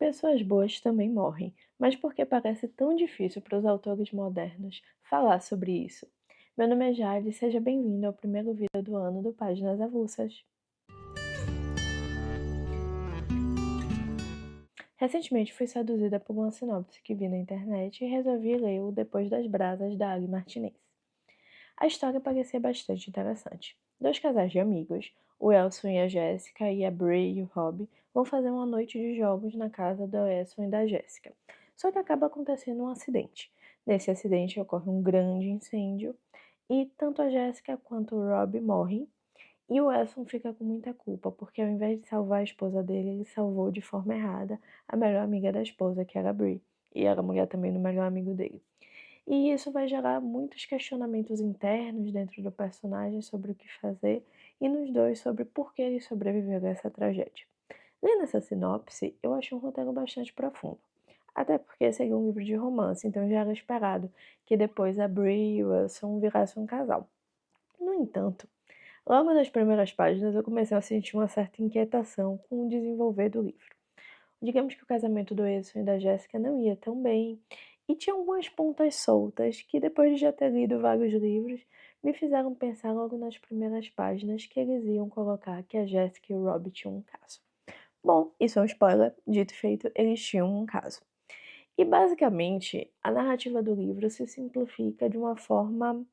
Pessoas boas também morrem, mas por que parece tão difícil para os autores modernos falar sobre isso? Meu nome é Jade e seja bem-vindo ao primeiro vídeo do ano do Páginas Avulsas. Recentemente fui seduzida por uma sinopse que vi na internet e resolvi ler o Depois das Brasas, da Ali Martinez. A história parecia bastante interessante. Dois casais de amigos, o Elson e a Jéssica, e a Brie e o Rob, vão fazer uma noite de jogos na casa do Elson e da Jéssica. Só que acaba acontecendo um acidente. Nesse acidente ocorre um grande incêndio e tanto a Jéssica quanto o Rob morrem. E o Elson fica com muita culpa, porque ao invés de salvar a esposa dele, ele salvou de forma errada a melhor amiga da esposa, que era a Brie. E era mulher também do melhor amigo dele. E isso vai gerar muitos questionamentos internos dentro do personagem sobre o que fazer e nos dois sobre por que ele sobreviveu a essa tragédia. Lendo essa sinopse, eu achei um roteiro bastante profundo. Até porque seria um livro de romance, então já era esperado que depois a Brie e o Wilson virassem um casal. No entanto, logo nas primeiras páginas eu comecei a sentir uma certa inquietação com o desenvolver do livro. Digamos que o casamento do Edson e da Jéssica não ia tão bem, e tinha algumas pontas soltas que, depois de já ter lido vários livros, me fizeram pensar logo nas primeiras páginas que eles iam colocar que a Jéssica e o Rob tinham um caso. Bom, isso é um spoiler, dito e feito, eles tinham um caso. E basicamente, a narrativa do livro se simplifica de uma forma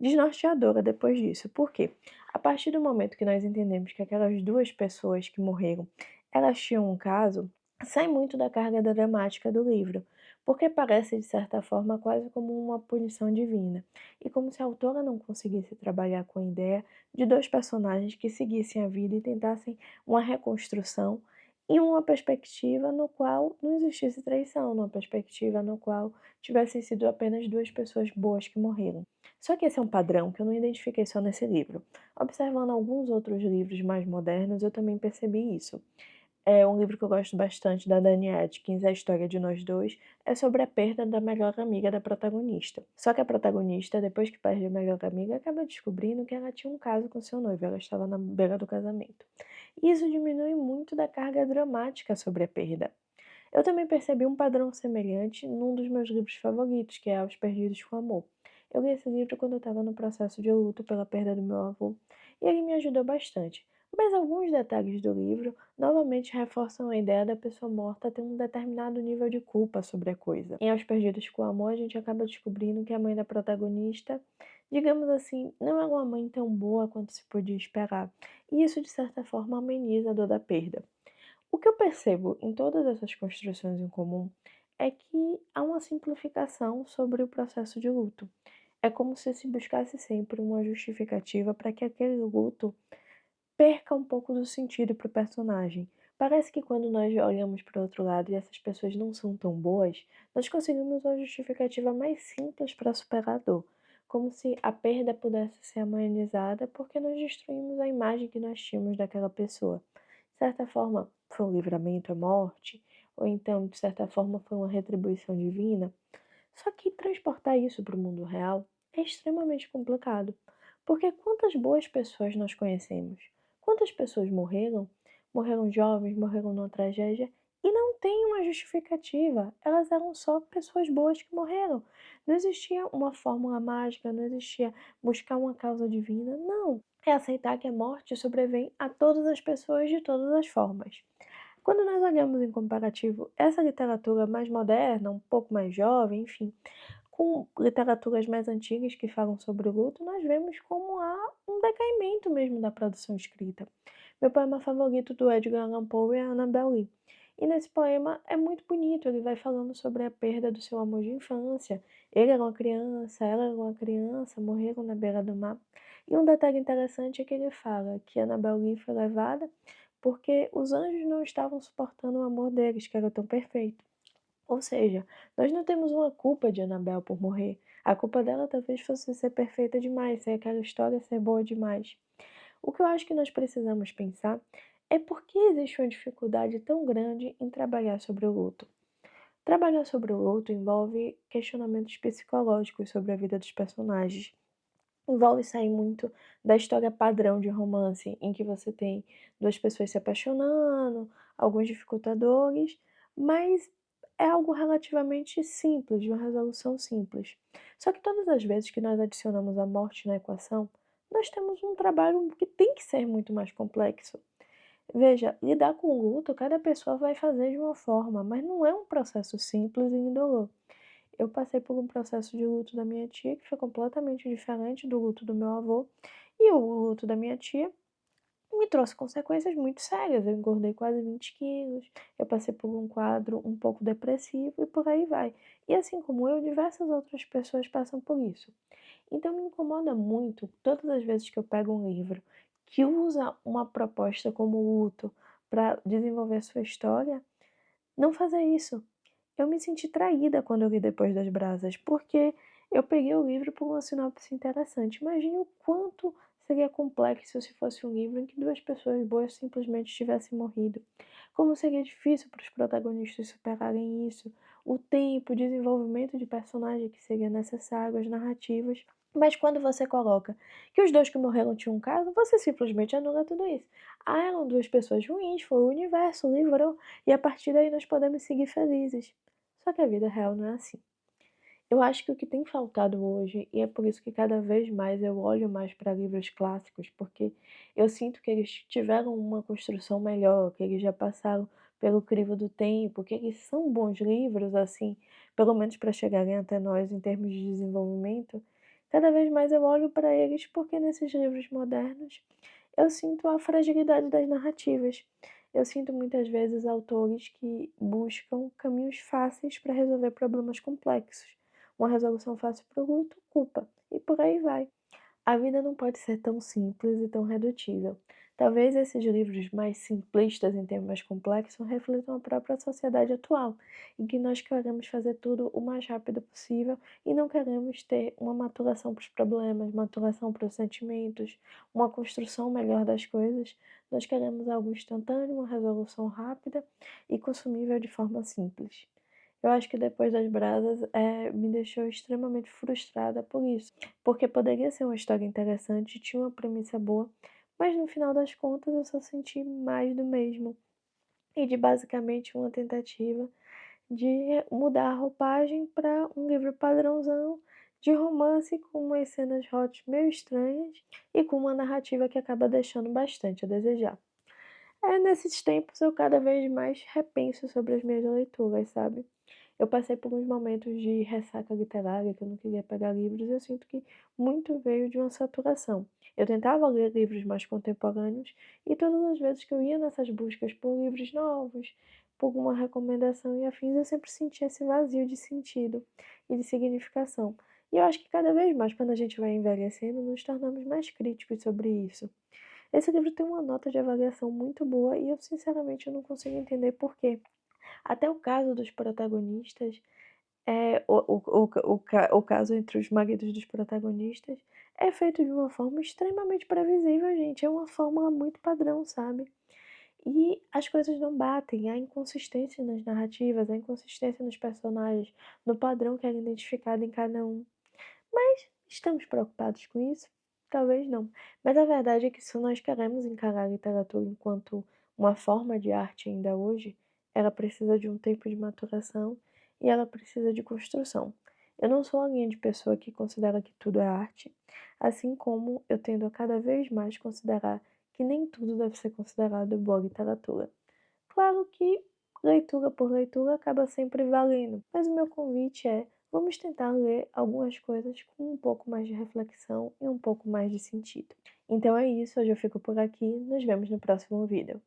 desnorteadora depois disso. Por quê? A partir do momento que nós entendemos que aquelas duas pessoas que morreram, elas tinham um caso, sai muito da carga dramática do livro, porque parece, de certa forma, quase como uma punição divina, e como se a autora não conseguisse trabalhar com a ideia de dois personagens que seguissem a vida e tentassem uma reconstrução em uma perspectiva no qual não existisse traição, numa perspectiva no qual tivessem sido apenas duas pessoas boas que morreram. Só que esse é um padrão que eu não identifiquei só nesse livro. Observando alguns outros livros mais modernos, eu também percebi isso. É um livro que eu gosto bastante, da Dani Atkins, A História de Nós Dois, é sobre a perda da melhor amiga da protagonista. Só que a protagonista, depois que perde a melhor amiga, acaba descobrindo que ela tinha um caso com seu noivo, ela estava na beira do casamento. E isso diminui muito da carga dramática sobre a perda. Eu também percebi um padrão semelhante num dos meus livros favoritos, que é Aos Perdidos com Amor. Eu li esse livro quando eu estava no processo de luto pela perda do meu avô, e ele me ajudou bastante. Mas alguns detalhes do livro novamente reforçam a ideia da pessoa morta ter um determinado nível de culpa sobre a coisa. Em Aos Perdidos com Amor, a gente acaba descobrindo que a mãe da protagonista, digamos assim, não é uma mãe tão boa quanto se podia esperar, e isso de certa forma ameniza a dor da perda. O que eu percebo em todas essas construções em comum é que há uma simplificação sobre o processo de luto. É como se buscasse sempre uma justificativa para que aquele luto perca um pouco do sentido para o personagem. Parece que quando nós olhamos para o outro lado e essas pessoas não são tão boas, nós conseguimos uma justificativa mais simples para superar a dor. Como se a perda pudesse ser amenizada porque nós destruímos a imagem que nós tínhamos daquela pessoa. De certa forma, foi um livramento à morte, ou então, de certa forma, foi uma retribuição divina. Só que transportar isso para o mundo real é extremamente complicado, porque quantas boas pessoas nós conhecemos? Quantas pessoas morreram? Morreram jovens, morreram numa tragédia e não tem uma justificativa. Elas eram só pessoas boas que morreram. Não existia uma fórmula mágica, não existia buscar uma causa divina. Não. É aceitar que a morte sobrevém a todas as pessoas de todas as formas. Quando nós olhamos em comparativo essa literatura mais moderna, um pouco mais jovem, enfim, com literaturas mais antigas que falam sobre o luto, nós vemos como há um decaimento mesmo da produção escrita. Meu poema favorito do Edgar Allan Poe é Annabel Lee. E nesse poema é muito bonito, ele vai falando sobre a perda do seu amor de infância. Ele era uma criança, ela era uma criança, morreram na beira do mar. E um detalhe interessante é que ele fala que Annabel Lee foi levada porque os anjos não estavam suportando o amor deles, que era tão perfeito. Ou seja, nós não temos uma culpa de Annabel por morrer. A culpa dela talvez fosse ser perfeita demais, ser aquela história ser boa demais. O que eu acho que nós precisamos pensar é por que existe uma dificuldade tão grande em trabalhar sobre o luto. Trabalhar sobre o luto envolve questionamentos psicológicos sobre a vida dos personagens. Envolve sair muito da história padrão de romance, em que você tem duas pessoas se apaixonando, alguns dificultadores, mas é algo relativamente simples, de uma resolução simples. Só que todas as vezes que nós adicionamos a morte na equação, nós temos um trabalho que tem que ser muito mais complexo. Veja, lidar com o luto, cada pessoa vai fazer de uma forma, mas não é um processo simples e indolor. Eu passei por um processo de luto da minha tia que foi completamente diferente do luto do meu avô, e o luto da minha tia me trouxe consequências muito sérias. Eu engordei quase 20 quilos, eu passei por um quadro um pouco depressivo e por aí vai. E assim como eu, diversas outras pessoas passam por isso. Então me incomoda muito todas as vezes que eu pego um livro que usa uma proposta como o luto para desenvolver sua história, não fazer isso. Eu me senti traída quando eu li Depois das Brasas, porque eu peguei o livro por uma sinopse interessante. Imagine o quanto seria complexo se fosse um livro em que duas pessoas boas simplesmente tivessem morrido. Como seria difícil para os protagonistas superarem isso, o tempo, o desenvolvimento de personagem que seria necessário, as narrativas. Mas quando você coloca que os dois que morreram tinham um caso, você simplesmente anula tudo isso. Ah, eram duas pessoas ruins, foi o universo, livrou, e a partir daí nós podemos seguir felizes. Só que a vida real não é assim. Eu acho que o que tem faltado hoje, e é por isso que cada vez mais eu olho mais para livros clássicos, porque eu sinto que eles tiveram uma construção melhor, que eles já passaram pelo crivo do tempo, que eles são bons livros, assim, pelo menos para chegarem até nós em termos de desenvolvimento. Cada vez mais eu olho para eles porque nesses livros modernos eu sinto a fragilidade das narrativas. Eu sinto muitas vezes autores que buscam caminhos fáceis para resolver problemas complexos. Uma resolução fácil para o luto, culpa, e por aí vai. A vida não pode ser tão simples e tão redutível. Talvez esses livros mais simplistas em termos mais complexos reflitam a própria sociedade atual, em que nós queremos fazer tudo o mais rápido possível e não queremos ter uma maturação para os problemas, maturação para os sentimentos, uma construção melhor das coisas. Nós queremos algo instantâneo, uma resolução rápida e consumível de forma simples. Eu acho que Depois das Brasas me deixou extremamente frustrada por isso, porque poderia ser uma história interessante, tinha uma premissa boa, mas no final das contas eu só senti mais do mesmo, e de basicamente uma tentativa de mudar a roupagem para um livro padrãozão de romance com umas cenas hot meio estranhas e com uma narrativa que acaba deixando bastante a desejar. Nesses tempos eu cada vez mais repenso sobre as minhas leituras, sabe? Eu passei por uns momentos de ressaca literária, que eu não queria pegar livros, e eu sinto que muito veio de uma saturação. Eu tentava ler livros mais contemporâneos, e todas as vezes que eu ia nessas buscas por livros novos, por uma recomendação e afins, eu sempre sentia esse vazio de sentido e de significação. E eu acho que cada vez mais, quando a gente vai envelhecendo, nos tornamos mais críticos sobre isso. Esse livro tem uma nota de avaliação muito boa e eu, sinceramente, eu não consigo entender por quê. Até o caso dos protagonistas, o caso entre os maridos dos protagonistas, é feito de uma forma extremamente previsível, gente. É uma fórmula muito padrão, sabe? E as coisas não batem, há inconsistência nas narrativas, há inconsistência nos personagens, no padrão que é identificado em cada um. Mas estamos preocupados com isso? Talvez não. Mas a verdade é que se nós queremos encarar a literatura enquanto uma forma de arte ainda hoje, ela precisa de um tempo de maturação e ela precisa de construção. Eu não sou a linha de pessoa que considera que tudo é arte, assim como eu tendo a cada vez mais considerar que nem tudo deve ser considerado boa literatura. Claro que leitura por leitura acaba sempre valendo, mas o meu convite é: vamos tentar ler algumas coisas com um pouco mais de reflexão e um pouco mais de sentido. Então é isso, hoje eu fico por aqui, nos vemos no próximo vídeo.